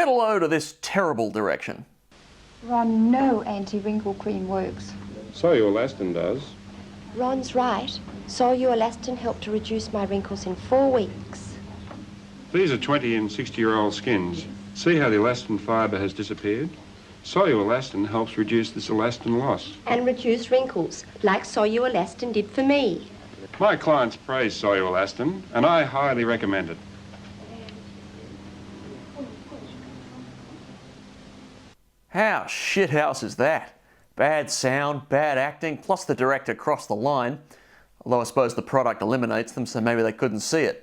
hello to this terrible direction. Ron, no anti-wrinkle cream works. SoluElastin does. Ron's right. SoluElastin helped to reduce my wrinkles in 4 weeks. These are 20 and 60-year-old skins. See how the elastin fibre has disappeared? SoluElastin helps reduce this elastin loss. And reduce wrinkles, like SoluElastin did for me. My clients praise SoluElastin, and I highly recommend it. How shithouse is that? Bad sound, bad acting, plus the director crossed the line. Although I suppose the product eliminates them, so maybe they couldn't see it.